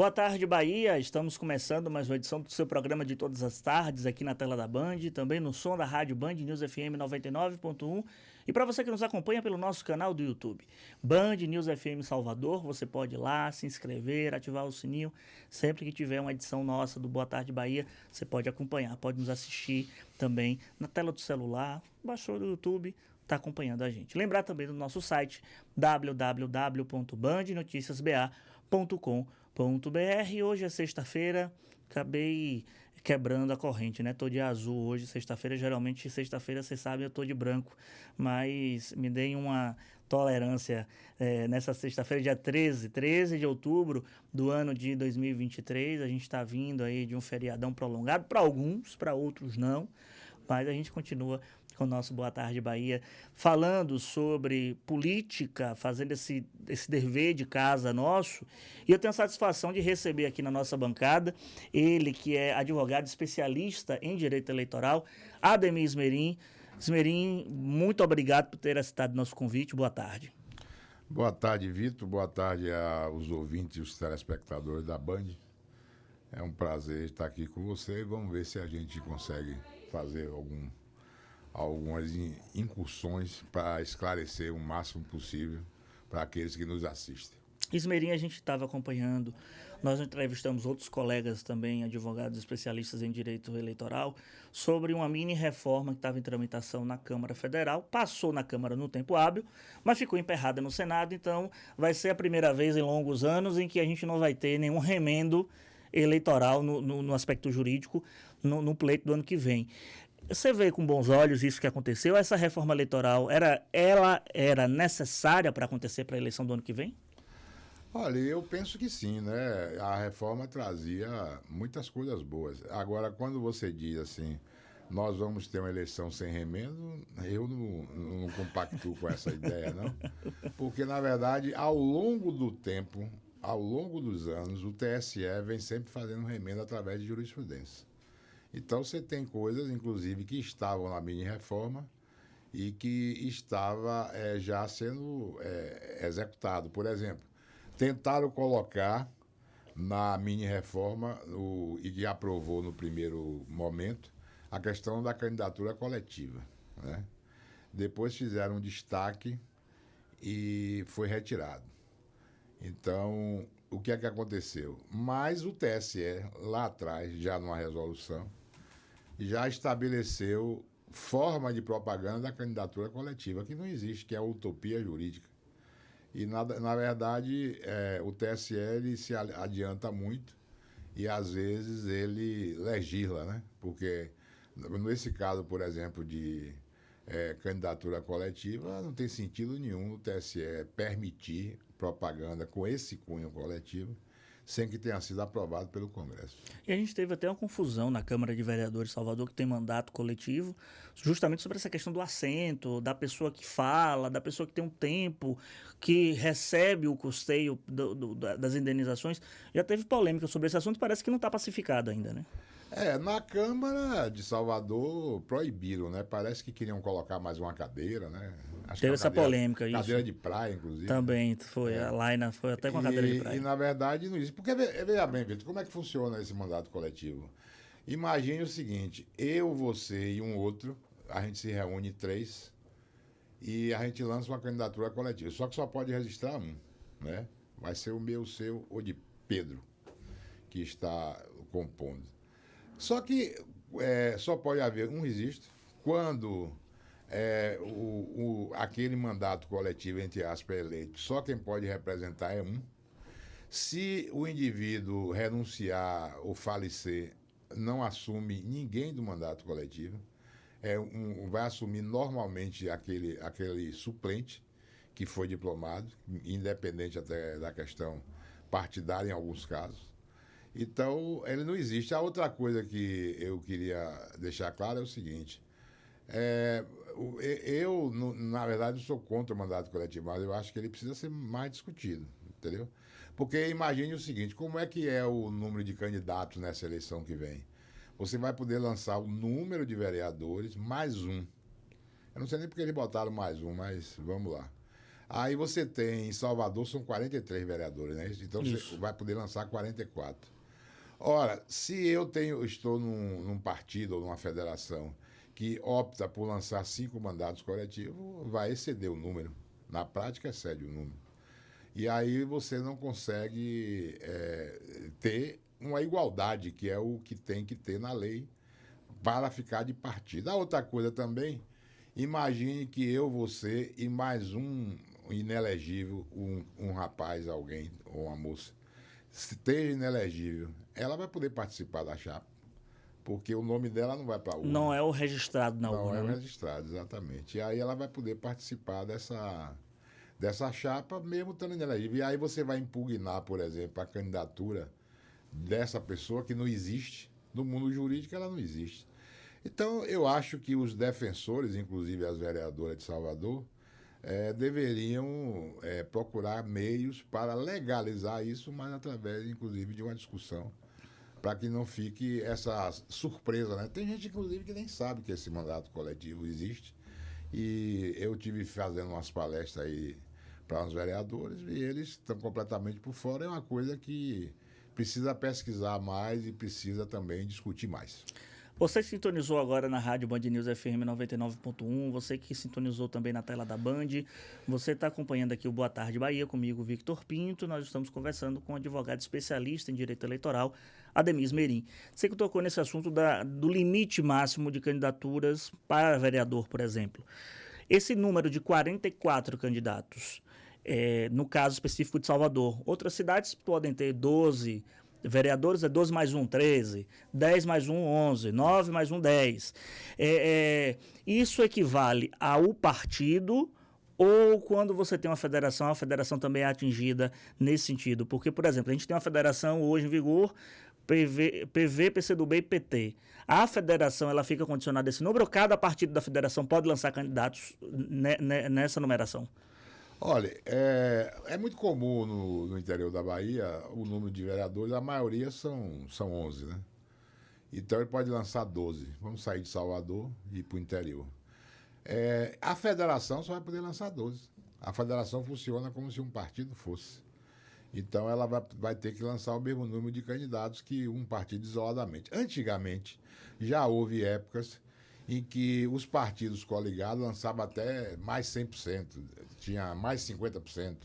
Boa tarde, Bahia. Estamos começando mais uma edição do seu programa de todas as tardes aqui na tela da Band, também no som da rádio Band News FM 99.1 e para você que nos acompanha pelo nosso canal do YouTube, Band News FM Salvador, você pode ir lá, se inscrever, ativar o sininho. Sempre que tiver uma edição nossa do Boa Tarde Bahia, você pode acompanhar, pode nos assistir também na tela do celular, baixou do YouTube, está acompanhando a gente. Lembrar também do nosso site www.bandnoticiasba.com.br. Hoje é sexta-feira, acabei quebrando a corrente, né? Tô de azul hoje, sexta-feira, geralmente sexta-feira, vocês sabem, eu tô de branco, mas me deem uma tolerância nessa sexta-feira, dia 13 de outubro do ano de 2023, a gente está vindo aí de um feriadão prolongado, para alguns, para outros não, mas a gente continua com o nosso Boa Tarde Bahia, falando sobre política, fazendo esse dever de casa nosso. E eu tenho a satisfação de receber aqui na nossa bancada ele que é advogado especialista em direito eleitoral, Ademir Esmerim. Esmerim, muito obrigado por ter aceitado nosso convite. Boa tarde. Boa tarde, Vitor. Boa tarde aos ouvintes e os telespectadores da Band. É um prazer estar aqui com você e vamos ver se a gente consegue fazer algumas incursões para esclarecer o máximo possível para aqueles que nos assistem. Esmerim, a gente estava acompanhando, nós entrevistamos outros colegas também, advogados especialistas em direito eleitoral, sobre uma mini-reforma que estava em tramitação na Câmara Federal, passou na Câmara no tempo hábil, mas ficou emperrada no Senado, então vai ser a primeira vez em longos anos em que a gente não vai ter nenhum remendo eleitoral no aspecto jurídico no pleito do ano que vem. Você vê com bons olhos isso que aconteceu? Essa reforma eleitoral, ela era necessária para acontecer para a eleição do ano que vem? Olha, eu penso que sim, né? A reforma trazia muitas coisas boas. Agora, quando você diz assim, nós vamos ter uma eleição sem remendo, eu não compactuo com essa ideia, não. Porque, na verdade, ao longo do tempo, ao longo dos anos, o TSE vem sempre fazendo remendo através de jurisprudência. Então, você tem coisas, inclusive, que estavam na mini-reforma e que estava já sendo executado. Por exemplo, tentaram colocar na mini-reforma, e que aprovou no primeiro momento, a questão da candidatura coletiva, né? Depois fizeram um destaque e foi retirado. Então, o que é que aconteceu? Mas o TSE, lá atrás, já numa resolução, já estabeleceu forma de propaganda da candidatura coletiva, que não existe, que é a utopia jurídica. E, na verdade, o TSE ele se adianta muito e, às vezes, ele legisla, né? Porque, nesse caso, por exemplo, de candidatura coletiva, não tem sentido nenhum o TSE permitir propaganda com esse cunho coletivo, sem que tenha sido aprovado pelo Congresso. E a gente teve até uma confusão na Câmara de Vereadores de Salvador, que tem mandato coletivo, justamente sobre essa questão do assento, da pessoa que fala, da pessoa que tem um tempo, que recebe o custeio das indenizações. Já teve polêmica sobre esse assunto, parece que não está pacificado ainda, né? Na Câmara de Salvador proibiram, né? Parece que queriam colocar mais uma cadeira, né? Acho teve essa polêmica, isso. Cadeira de praia, inclusive. Também foi, a Laina foi até com a cadeira de praia. E, na verdade, não existe. Porque, veja bem, Vitor, como é que funciona esse mandato coletivo? Imagine o seguinte, eu, você e um outro, a gente se reúne 3 e a gente lança uma candidatura coletiva. Só que só pode registrar um, né? Vai ser o meu, o seu ou de Pedro, que está compondo. Só que só pode haver um registro quando aquele mandato coletivo, entre aspas, é eleito. Só quem pode representar é um. Se o indivíduo renunciar ou falecer, não assume ninguém do mandato coletivo. Vai assumir normalmente aquele suplente que foi diplomado, independente até da questão partidária em alguns casos. Então, ele não existe. A outra coisa que eu queria deixar claro é o seguinte. Eu, na verdade, não sou contra o mandato coletivo, mas eu acho que ele precisa ser mais discutido, entendeu? Porque imagine o seguinte, como é que é o número de candidatos nessa eleição que vem? Você vai poder lançar o número de vereadores mais um. Eu não sei nem porque eles botaram mais um, mas vamos lá. Aí você tem, em Salvador, são 43 vereadores, né? Então Isso. você vai poder lançar 44. Ora, se estou num partido ou numa federação que opta por lançar 5 mandatos coletivos, vai exceder o número. Na prática, excede o número. E aí você não consegue ter uma igualdade, que é o que tem que ter na lei para ficar de partido. A outra coisa também, imagine que eu, você e mais um inelegível, um rapaz, alguém, ou uma moça, esteja inelegível, ela vai poder participar da chapa, porque o nome dela não vai para a urna. Não é o registrado na Não urna, é o né? registrado, exatamente. E aí ela vai poder participar dessa chapa, mesmo estando inelegível. E aí você vai impugnar, por exemplo, a candidatura dessa pessoa que não existe. No mundo jurídico, ela não existe. Então, eu acho que os defensores, inclusive as vereadoras de Salvador, deveriam procurar meios para legalizar isso, mas através, inclusive, de uma discussão, para que não fique essa surpresa, né? Tem gente, inclusive, que nem sabe que esse mandato coletivo existe. E eu tive fazendo umas palestras aí para os vereadores e eles estão completamente por fora. É uma coisa que precisa pesquisar mais e precisa também discutir mais. Você sintonizou agora na rádio Band News FM 99.1, você que sintonizou também na tela da Band, você está acompanhando aqui o Boa Tarde Bahia, comigo, Victor Pinto. Nós estamos conversando com um advogado especialista em direito eleitoral, Ademir Esmerim. Você que tocou nesse assunto do limite máximo de candidaturas para vereador, por exemplo. Esse número de 44 candidatos, no caso específico de Salvador, outras cidades podem ter 12 vereadores, 12 mais 1, 13, 10 mais 1, 11, 9 mais 1, 10. Isso equivale ao partido, ou quando você tem uma federação, a federação também é atingida nesse sentido? Porque, por exemplo, a gente tem uma federação hoje em vigor, PV, PCdoB e PT. A federação ela fica condicionada a esse número, ou cada partido da federação pode lançar candidatos nessa numeração? Olha, é muito comum no interior da Bahia o número de vereadores, a maioria são 11, né? Então ele pode lançar 12. Vamos sair de Salvador e ir para o interior. A federação só vai poder lançar 12. A federação funciona como se um partido fosse. Então ela vai ter que lançar o mesmo número de candidatos que um partido isoladamente. Antigamente, já houve épocas em que os partidos coligados lançavam até mais 100%, tinha mais 50%.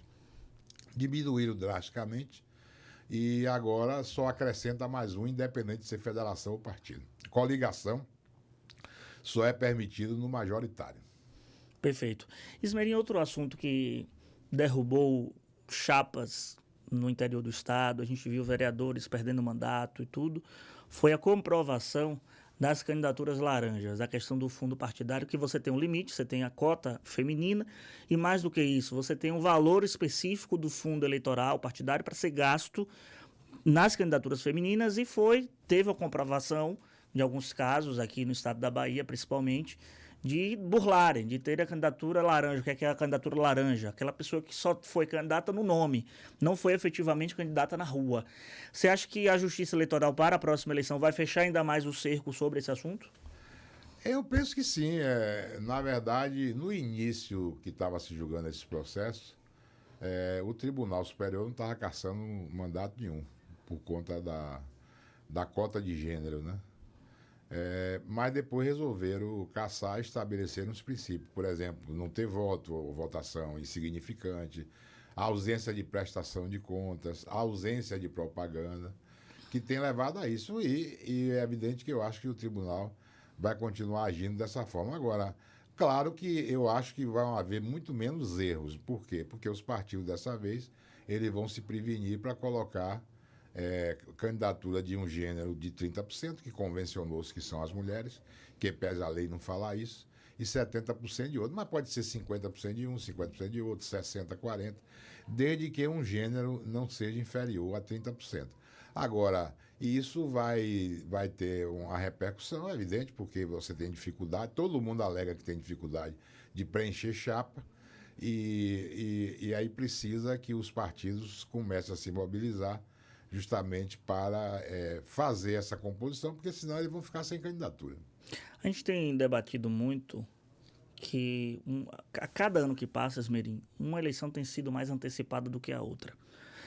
Diminuíram drasticamente e agora só acrescenta mais um, independente de ser federação ou partido. Coligação só é permitido no majoritário. Perfeito. Esmerim, outro assunto que derrubou chapas no interior do estado, a gente viu vereadores perdendo mandato e tudo, foi a comprovação das candidaturas laranjas, a questão do fundo partidário, que você tem um limite, você tem a cota feminina e, mais do que isso, você tem um valor específico do fundo eleitoral partidário para ser gasto nas candidaturas femininas e teve a comprovação de alguns casos aqui no estado da Bahia, principalmente, de burlarem, de ter a candidatura laranja. O que é a candidatura laranja? Aquela pessoa que só foi candidata no nome, não foi efetivamente candidata na rua. Você acha que a Justiça Eleitoral para a próxima eleição vai fechar ainda mais o cerco sobre esse assunto? Eu penso que sim. Na verdade, no início que estava se julgando esses processos, o Tribunal Superior não estava caçando mandato nenhum, por conta da cota de gênero, né? Mas depois resolveram caçar e estabeleceram os princípios. Por exemplo, não ter voto ou votação insignificante, a ausência de prestação de contas, a ausência de propaganda, que tem levado a isso. E é evidente que eu acho que o tribunal vai continuar agindo dessa forma. Agora, claro que eu acho que vão haver muito menos erros. Por quê? Porque os partidos, dessa vez, eles vão se prevenir para colocar candidatura de um gênero de 30%, que convencionou-se que são as mulheres, que pese a lei não falar isso, e 70% de outro. Mas pode ser 50% de um, 50% de outro, 60%, 40%, desde que um gênero não seja inferior a 30%. Agora, isso vai ter uma repercussão, é evidente, porque você tem dificuldade, todo mundo alega que tem dificuldade de preencher chapa, e aí precisa que os partidos comecem a se mobilizar justamente para fazer essa composição, porque senão eles vão ficar sem candidatura. A gente tem debatido muito que a cada ano que passa, Esmerim, uma eleição tem sido mais antecipada do que a outra.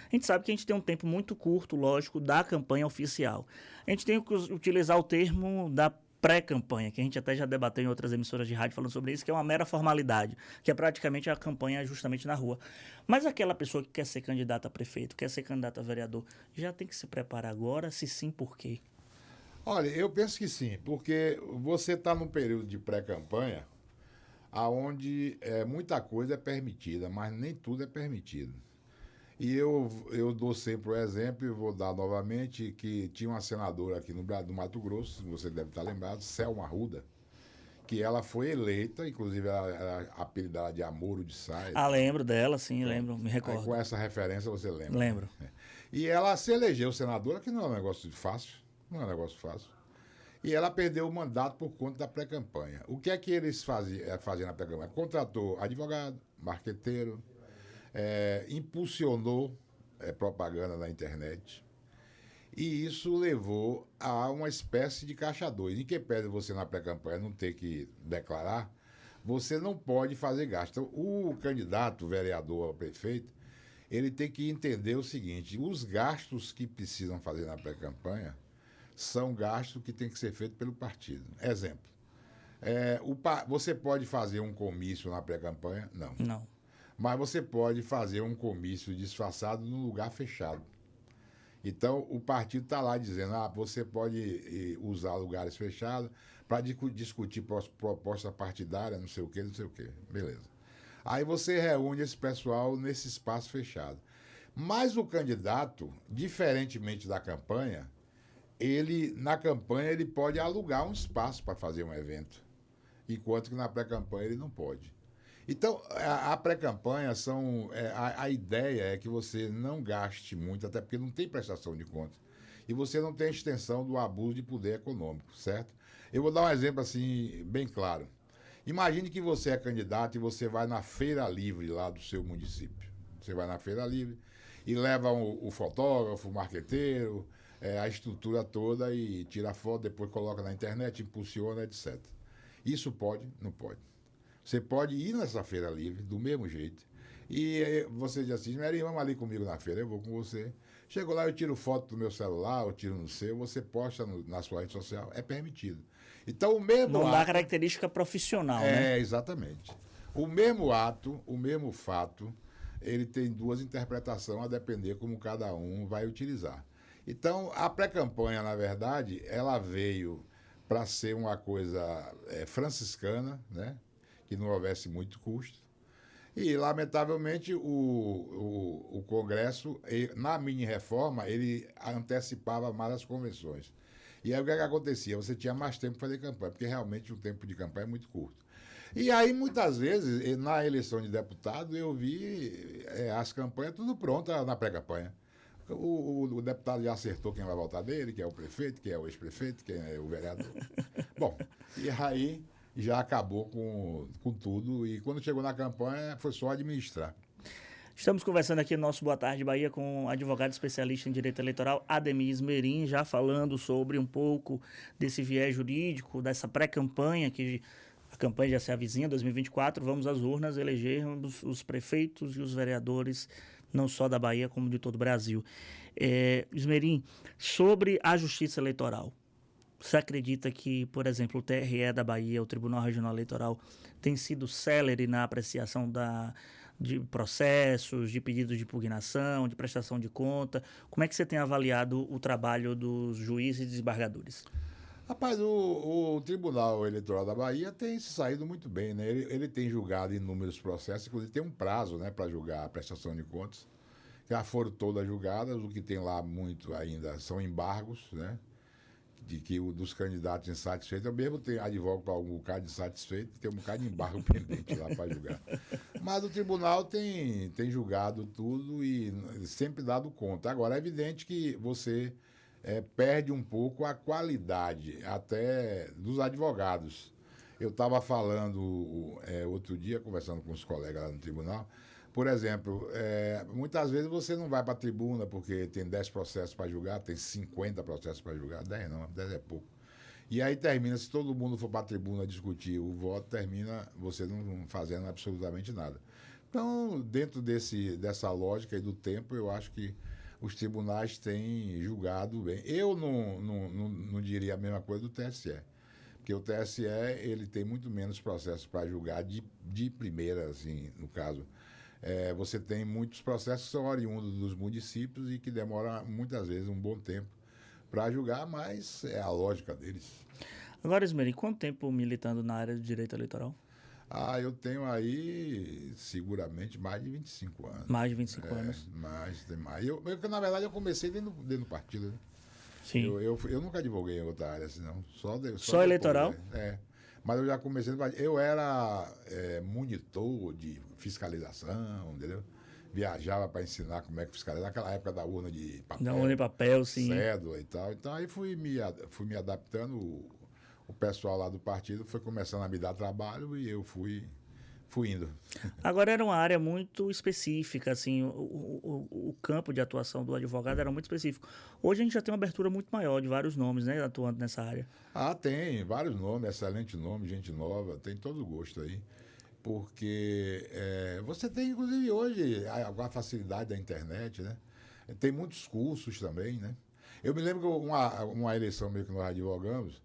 A gente sabe que a gente tem um tempo muito curto, lógico, da campanha oficial. A gente tem que utilizar o termo da pré-campanha, que a gente até já debateu em outras emissoras de rádio falando sobre isso, que é uma mera formalidade, que é praticamente a campanha justamente na rua. Mas aquela pessoa que quer ser candidata a prefeito, quer ser candidata a vereador, já tem que se preparar agora? Se sim, por quê? Olha, eu penso que sim, porque você está num período de pré-campanha onde muita coisa é permitida, mas nem tudo é permitido. E eu dou sempre o exemplo, e vou dar novamente, que tinha uma senadora aqui no Mato Grosso, você deve estar lembrado, Selma Arruda, que ela foi eleita, inclusive ela apelidada de Amoro de Sá. Ah, lembro dela, sim, lembro, me Aí recordo. com essa referência você lembra. Lembro. Né? E ela se elegeu senadora, que não é um negócio fácil, não é um negócio fácil. E ela perdeu o mandato por conta da pré-campanha. O que é que eles faziam na pré-campanha? Contratou advogado, marqueteiro, impulsionou propaganda na internet. E isso levou a uma espécie de caixa 2. Em que pese você na pré-campanha não ter que declarar, você não pode fazer gasto. Então, o candidato, vereador ou prefeito, ele tem que entender o seguinte: os gastos que precisam fazer na pré-campanha são gastos que tem que ser feitos pelo partido. Exemplo, você pode fazer um comício na pré-campanha? Não. Não. Mas você pode fazer um comício disfarçado num lugar fechado. Então, o partido está lá dizendo, você pode usar lugares fechados para discutir proposta partidária, não sei o quê, não sei o quê. Beleza. Aí você reúne esse pessoal nesse espaço fechado. Mas o candidato, diferentemente da campanha, na campanha ele pode alugar um espaço para fazer um evento, enquanto que na pré-campanha ele não pode. Então, a pré-campanha a ideia é que você não gaste muito, até porque não tem prestação de contas. E você não tem extensão do abuso de poder econômico, certo? Eu vou dar um exemplo assim, bem claro. Imagine que você é candidato e você vai na feira livre lá do seu município. Você vai na feira livre e leva o fotógrafo, o marqueteiro, a estrutura toda e tira foto, depois coloca na internet, impulsiona, etc. Isso pode? Não pode. Você pode ir nessa feira livre, do mesmo jeito. E você diz assim, Mary, vamos ali comigo na feira, eu vou com você. Chego lá, eu tiro foto do meu celular, eu tiro no seu, você posta na sua rede social, é permitido. Então, o mesmo Não dá característica profissional, né? Exatamente. O mesmo ato, o mesmo fato, ele tem duas interpretações a depender como cada um vai utilizar. Então, a pré-campanha, na verdade, ela veio para ser uma coisa franciscana, né? Que não houvesse muito custo. E, lamentavelmente, o Congresso, na mini-reforma, ele antecipava mais as convenções. E aí o que acontecia? Você tinha mais tempo para fazer campanha, porque realmente o tempo de campanha é muito curto. E aí, muitas vezes, na eleição de deputado, eu vi as campanhas tudo prontas na pré-campanha. O deputado já acertou quem vai votar dele, quem é o prefeito, quem é o ex-prefeito, quem é o vereador. Bom, e aí já acabou com tudo. E quando chegou na campanha, foi só administrar. Estamos conversando aqui no nosso Boa Tarde Bahia com o advogado especialista em direito eleitoral, Ademir Esmerim, já falando sobre um pouco desse viés jurídico, dessa pré-campanha, que a campanha já se avizinha, 2024, vamos às urnas eleger os prefeitos e os vereadores, não só da Bahia, como de todo o Brasil. Esmerim, sobre a justiça eleitoral, você acredita que, por exemplo, o TRE da Bahia, o Tribunal Regional Eleitoral, tem sido célere na apreciação de processos, de pedidos de impugnação, de prestação de conta? Como é que você tem avaliado o trabalho dos juízes e desembargadores? Rapaz, o Tribunal Eleitoral da Bahia tem se saído muito bem, né? Ele tem julgado inúmeros processos, inclusive tem um prazo, né, para julgar a prestação de contas. Já foram todas julgadas, o que tem lá muito ainda são embargos, né? De que dos candidatos insatisfeitos, eu mesmo advogo para um bocado insatisfeito, tem um bocado de embargo pendente lá para julgar. Mas o tribunal tem julgado tudo e sempre dado conta. Agora, é evidente que você perde um pouco a qualidade até dos advogados. Eu estava falando outro dia, conversando com os colegas lá no tribunal, por exemplo, muitas vezes você não vai para a tribuna porque tem 10 processos para julgar, tem 50 processos para julgar, 10 não, 10 é pouco. E aí termina, se todo mundo for para a tribuna discutir o voto, termina você não fazendo absolutamente nada. Então, dentro dessa lógica e do tempo, eu acho que os tribunais têm julgado bem. Eu não diria a mesma coisa do TSE, porque o TSE ele tem muito menos processos para julgar de primeira, assim, no caso. Você tem muitos processos que são oriundos dos municípios e que demoram muitas vezes um bom tempo para julgar, mas é a lógica deles. Agora, Esmeri, quanto tempo militando na área do direito eleitoral? Eu tenho aí seguramente mais de 25 anos. Mais de 25 anos. Tem mais. Na verdade, eu comecei dentro do partido, né? Sim. Eu nunca advoguei em outra área, assim, não. Só depois, eleitoral? Mas eu já comecei no partido. Eu era monitor de fiscalização, entendeu? Viajava para ensinar como é que fiscalizar. Naquela época da urna de papel. Da urna de papel, sim. Cédula e tal. Então aí fui me adaptando. O pessoal lá do partido foi começando a me dar trabalho e eu fui indo. Agora era uma área muito específica, assim, o campo de atuação do advogado era muito específico. Hoje a gente já tem uma abertura muito maior de vários nomes, né, atuando nessa área. Tem vários nomes, excelente nome, gente nova, tem todo gosto aí. Porque você tem, inclusive, hoje a facilidade da internet, né? Tem muitos cursos também, né? Eu me lembro que uma eleição meio que nós advogamos,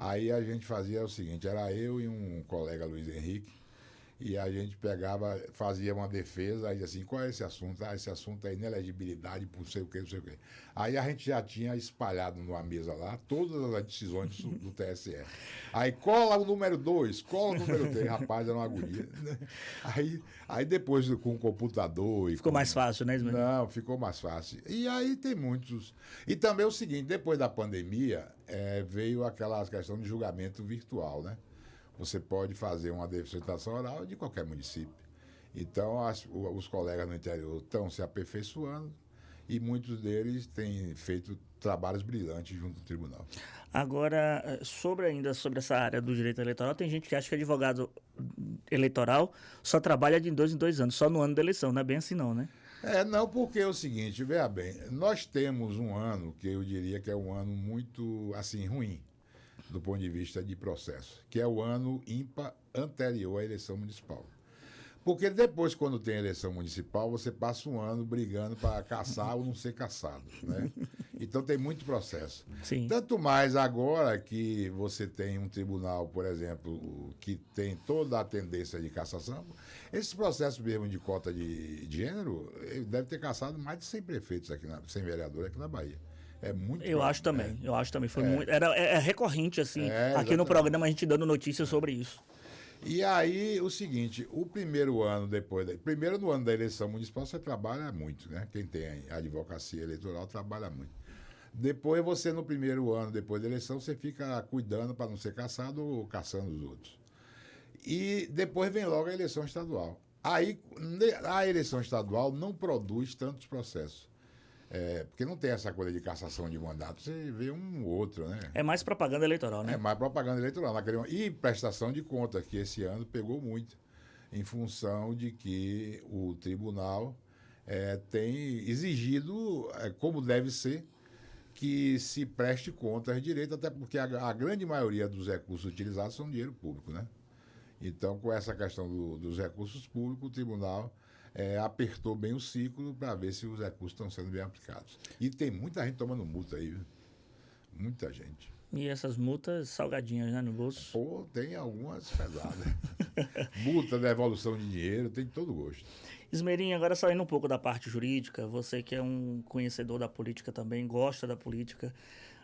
aí a gente fazia o seguinte, era eu e um colega, Luiz Henrique, e a gente fazia uma defesa, aí dizia assim, qual é esse assunto? Esse assunto é inelegibilidade por não sei o quê, não sei o quê. Aí a gente já tinha espalhado numa mesa lá todas as decisões do TSE. Aí cola o número 2, cola o número 3, rapaz, era uma agonia. Aí depois com o computador... Ficou mais fácil, né, Ismael? Não, ficou mais fácil. E aí tem muitos... E também o seguinte, depois da pandemia, veio aquela questão de julgamento virtual, né? Você pode fazer uma representação oral de qualquer município. Então, os colegas no interior estão se aperfeiçoando e muitos deles têm feito trabalhos brilhantes junto ao tribunal. Agora, sobre essa área do direito eleitoral, tem gente que acha que advogado eleitoral só trabalha de 2 em 2 anos, só no ano da eleição. Não é bem assim não, né? Não, porque é o seguinte, veja bem, nós temos um ano que eu diria que é um ano muito, assim, ruim, do ponto de vista de processo, que é o ano ímpar anterior à eleição municipal. Porque depois, quando tem eleição municipal, você passa um ano brigando para caçar ou não ser caçado, né? Então tem muito processo. Sim. Tanto mais agora que você tem um tribunal, por exemplo, que tem toda a tendência de cassação, esse processo mesmo de cota de gênero, ele deve ter caçado mais de 100 prefeitos aqui, 100 vereadores aqui na Bahia. É muito eu acho também. Foi muito. É recorrente, assim, aqui no programa a gente dando notícias sobre isso. E aí, o seguinte, o primeiro ano primeiro no ano da eleição municipal você trabalha muito, né? Quem tem a advocacia eleitoral trabalha muito. Depois você, no primeiro ano, depois da eleição, você fica cuidando para não ser caçado ou caçando os outros. E depois vem logo a eleição estadual. Aí, a eleição estadual não produz tantos processos. Porque não tem essa coisa de cassação de mandato, você vê um ou outro, né? É mais propaganda eleitoral, né? É mais propaganda eleitoral. E prestação de conta, que esse ano pegou muito, em função de que o tribunal tem exigido, como deve ser, que se preste contas de direito, até porque a grande maioria dos recursos utilizados são dinheiro público, né? Então, com essa questão dos recursos públicos, o tribunal apertou bem o ciclo para ver se os recursos estão sendo bem aplicados. E tem muita gente tomando multa aí, viu? Muita gente. E essas multas salgadinhas, né, no bolso? Tem algumas pesadas. Multa, devolução de dinheiro, tem todo gosto. Esmerinho, agora saindo um pouco da parte jurídica, você que é um conhecedor da política também, gosta da política,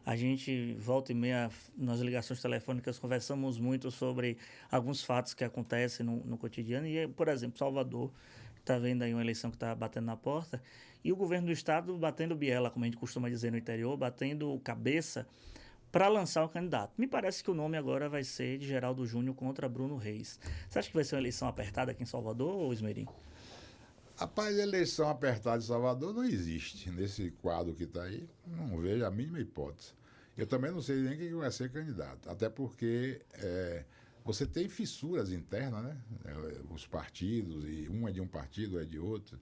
a gente, volta e meia, nas ligações telefônicas, conversamos muito sobre alguns fatos que acontecem no cotidiano. E, por exemplo, Salvador está vendo aí uma eleição que está batendo na porta, e o governo do estado batendo biela, como a gente costuma dizer no interior, batendo cabeça para lançar o candidato. Me parece que o nome agora vai ser de Geraldo Júnior contra Bruno Reis. Você acha que vai ser uma eleição apertada aqui em Salvador, ou Esmerinho? Rapaz, eleição apertada em Salvador não existe. Nesse quadro que está aí, não vejo a mínima hipótese. Eu também não sei nem quem vai ser candidato, até porque você tem fissuras internas, né? Os partidos, e um é de um partido, é de outro.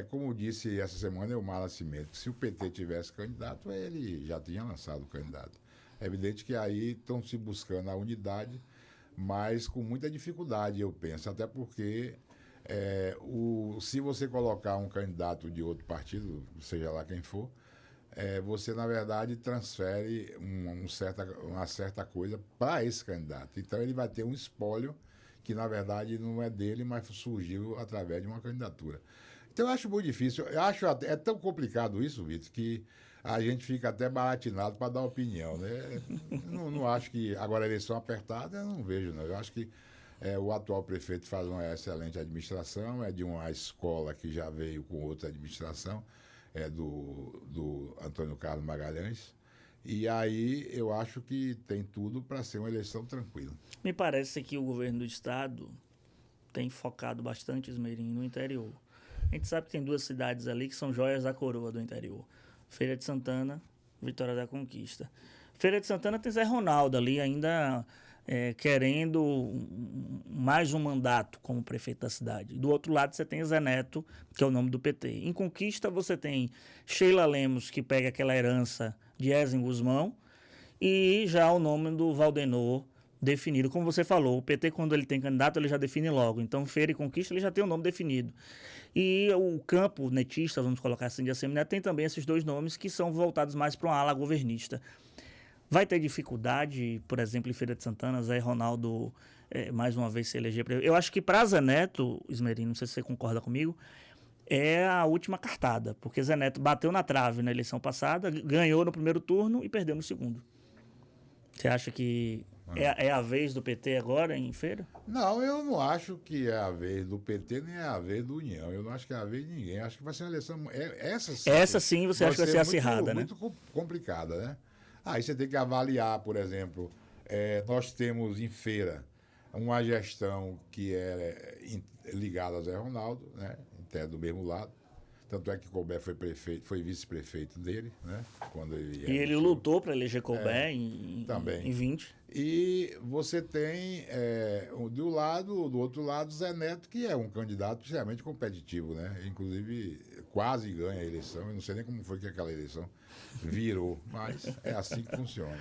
Como disse essa semana o Mar Nascimento, se o PT tivesse candidato, ele já tinha lançado o candidato. É evidente que aí estão se buscando a unidade, mas com muita dificuldade, eu penso, até porque se você colocar um candidato de outro partido, seja lá quem for, você, na verdade, transfere uma certa coisa para esse candidato. Então, ele vai ter um espólio que, na verdade, não é dele, mas surgiu através de uma candidatura. Então, eu acho muito difícil. Eu acho até, é tão complicado isso, Vitor, que a gente fica até baratinado para dar opinião. Né? Não acho que... Agora, a eleição apertada, eu não vejo, não. Eu acho que o atual prefeito faz uma excelente administração, é de uma escola que já veio com outra administração, do Antônio Carlos Magalhães. E aí eu acho que tem tudo para ser uma eleição tranquila. Me parece que o governo do estado tem focado bastante, Esmeirinho, no interior. A gente sabe que tem 2 cidades ali que são joias da coroa do interior. Feira de Santana, Vitória da Conquista. Feira de Santana tem Zé Ronaldo ali ainda querendo mais um mandato como prefeito da cidade. Do outro lado você tem Zé Neto, que é o nome do PT. Em Conquista você tem Sheila Lemos, que pega aquela herança de Ezen Guzmão, e já o nome do Valdenor definido. Como você falou, o PT, quando ele tem candidato, ele já define logo. Então, Feira e Conquista, ele já tem o nome definido. E o campo netista, vamos colocar assim, de Assembleia, tem também esses 2 nomes que são voltados mais para uma ala governista. Vai ter dificuldade, por exemplo, em Feira de Santana, Zé Ronaldo mais uma vez se eleger prefeito? Eu acho que para Zé Neto, Esmerino, não sei se você concorda comigo, é a última cartada, porque Zé Neto bateu na trave na eleição passada, ganhou no primeiro turno e perdeu no segundo. Você acha que é a vez do PT agora em Feira? Não, eu não acho que é a vez do PT, nem é a vez do União. Eu não acho que é a vez de ninguém. Acho que vai ser uma eleição... Essa sim você acha que vai ser acirrada, né? Muito complicada, né? Aí você tem que avaliar, por exemplo, nós temos em Feira uma gestão que é ligada a Zé Ronaldo, né? Até do mesmo lado. Tanto é que Colbert foi vice-prefeito dele, né? Quando ele lutou para eleger Colbert em 20. E você tem, do outro lado, Zé Neto, que é um candidato extremamente competitivo, né? Inclusive, quase ganha a eleição. Eu não sei nem como foi que aquela eleição virou, mas é assim que funciona.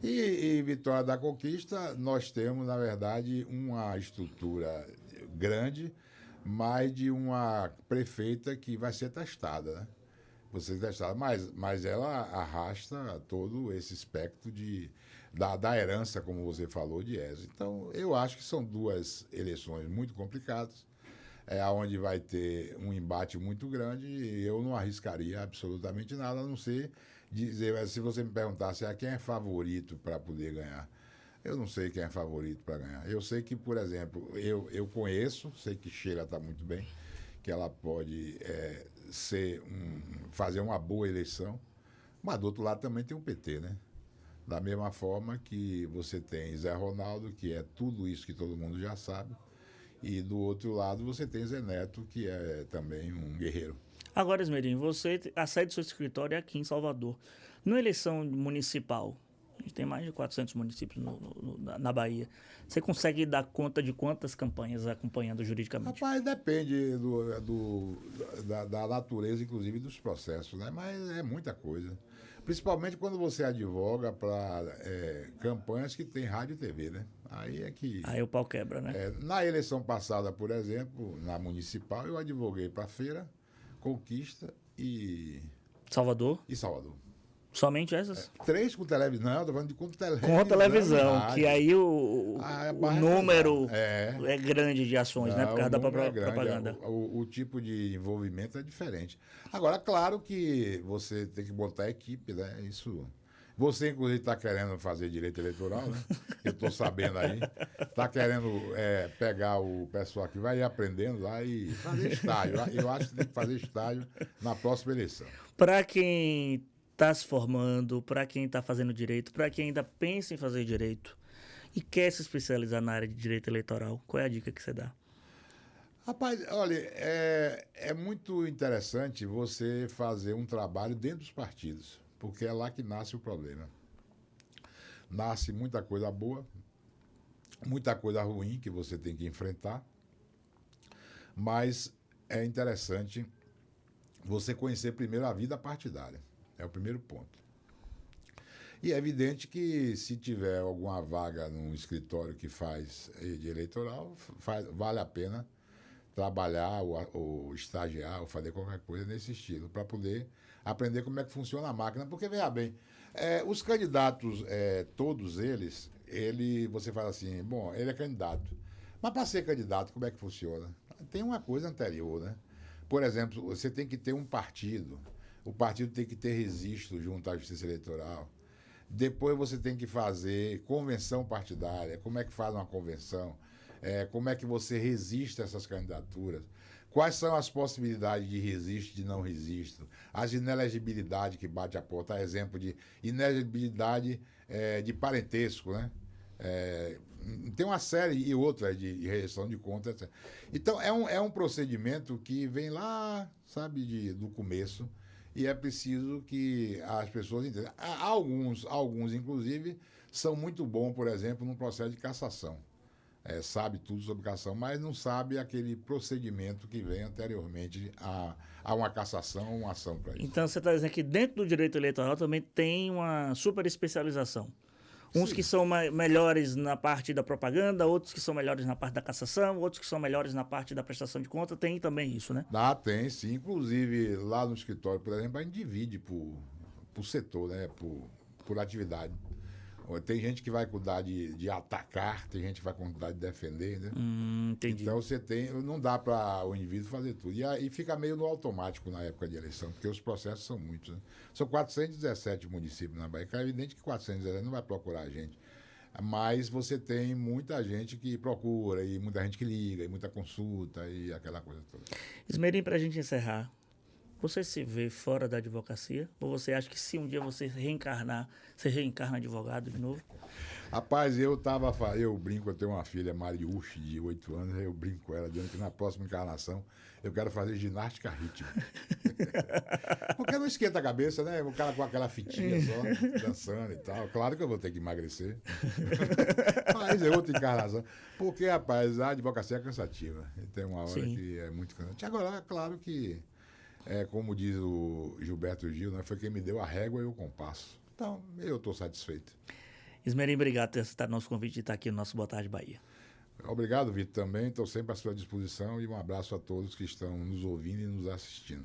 E Vitória da Conquista, nós temos, na verdade, uma estrutura grande, mas de uma prefeita que vai ser testada, né? Você testada, mas ela arrasta todo esse espectro da herança, como você falou, de Ezio. Então, eu acho que são 2 eleições muito complicadas, onde vai ter um embate muito grande, e eu não arriscaria absolutamente nada, a não ser dizer, se você me perguntasse quem é favorito para poder ganhar, eu não sei quem é favorito para ganhar. Eu sei que, por exemplo, eu conheço, sei que Sheila está muito bem, que ela pode fazer uma boa eleição, mas do outro lado também tem o PT, né? Da mesma forma que você tem Zé Ronaldo, que é tudo isso que todo mundo já sabe, e do outro lado você tem Zé Neto, que é também um guerreiro. Agora, Esmerinho, a sede do seu escritório é aqui em Salvador. Na eleição municipal, a gente tem mais de 400 municípios na Bahia. Você consegue dar conta de quantas campanhas acompanhando juridicamente? Rapaz, depende da natureza, inclusive, dos processos, né? Mas é muita coisa. Principalmente quando você advoga para campanhas que tem rádio e TV, né? Aí é que... Aí o pau quebra, né? Na eleição passada, por exemplo, na municipal, eu advoguei para Feira, Conquista e... Salvador? E Salvador. Somente essas? 3 com televisão. Não, estou falando de com televisão. Com televisão, que aí o número é grande de ações, né? Por causa da propaganda. O tipo de envolvimento é diferente. Agora, claro que você tem que botar a equipe, né? Isso. Você, inclusive, está querendo fazer direito eleitoral, né? Eu estou sabendo aí. Está querendo pegar o pessoal que vai ir aprendendo lá e fazer estágio. Eu acho que tem que fazer estágio na próxima eleição. Para quem está se formando, para quem está fazendo direito, para quem ainda pensa em fazer direito e quer se especializar na área de direito eleitoral, qual é a dica que você dá? Rapaz, olha, é muito interessante você fazer um trabalho dentro dos partidos, porque é lá que nasce o problema. Nasce muita coisa boa, muita coisa ruim que você tem que enfrentar, mas é interessante você conhecer primeiro a vida partidária. É o primeiro ponto. E é evidente que se tiver alguma vaga num escritório que faz de eleitoral, vale a pena trabalhar ou estagiar ou fazer qualquer coisa nesse estilo, para poder aprender como é que funciona a máquina. Porque, veja bem, os candidatos, todos eles, você fala assim, bom, ele é candidato. Mas para ser candidato, como é que funciona? Tem uma coisa anterior, né? Por exemplo, você tem que ter um partido. O partido tem que ter registro junto à Justiça Eleitoral. Depois você tem que fazer convenção partidária. Como é que faz uma convenção? Como é que você resiste a essas candidaturas? Quais são as possibilidades de registro, de não registro? As inelegibilidades que bate a porta. Exemplo de inelegibilidade de parentesco, né? Tem uma série e outra de rejeição de contas. Etc. Então, é um procedimento que vem lá, sabe, do começo, e é preciso que as pessoas entendam. Alguns, inclusive, são muito bons, por exemplo, no processo de cassação. Sabe tudo sobre cassação, mas não sabe aquele procedimento que vem anteriormente a uma cassação ou uma ação para isso. Então, você está dizendo que dentro do direito eleitoral também tem uma super especialização. Uns Sim. que são melhores na parte da propaganda, outros que são melhores na parte da cassação, outros que são melhores na parte da prestação de conta, tem também isso, né? Tem sim. Inclusive, lá no escritório, por exemplo, a gente divide por setor, né? Por atividade. Tem gente que vai cuidar de atacar, tem gente que vai cuidar de defender, né? Entendi. Então, não dá para o indivíduo fazer tudo. E fica meio no automático na época de eleição, porque os processos são muitos, né? São 417 municípios na Bahia. É evidente que 417 não vai procurar a gente. Mas você tem muita gente que procura, e muita gente que liga, e muita consulta, e aquela coisa toda. Esmerim, para a gente encerrar, você se vê fora da advocacia? Ou você acha que se um dia você reencarnar, você reencarna advogado de novo? Rapaz, eu brinco, eu tenho uma filha, Mariucci, de 8 anos, eu brinco com ela, dizendo que na próxima encarnação eu quero fazer ginástica rítmica. Porque não esquenta a cabeça, né? O cara com aquela fitinha só, dançando e tal. Claro que eu vou ter que emagrecer. Mas é outra encarnação. Porque, rapaz, a advocacia é cansativa. E tem uma hora Sim. que é muito cansativa. Agora, é claro que, como diz o Gilberto Gil, né? Foi quem me deu a régua e o compasso. Então, eu estou satisfeito. Esmerim, obrigado por ter aceitado nosso convite de estar aqui no nosso Boa Tarde Bahia. Obrigado, Vitor, também. Estou sempre à sua disposição e um abraço a todos que estão nos ouvindo e nos assistindo.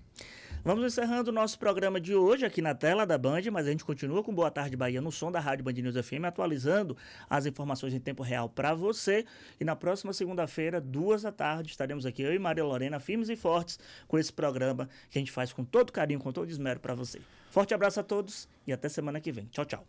Vamos encerrando o nosso programa de hoje aqui na tela da Band, mas a gente continua com Boa Tarde Bahia no som da Rádio Band News FM, atualizando as informações em tempo real para você. E na próxima segunda-feira, 14h, estaremos aqui, eu e Maria Lorena, firmes e fortes, com esse programa que a gente faz com todo carinho, com todo esmero para você. Forte abraço a todos e até semana que vem. Tchau, tchau.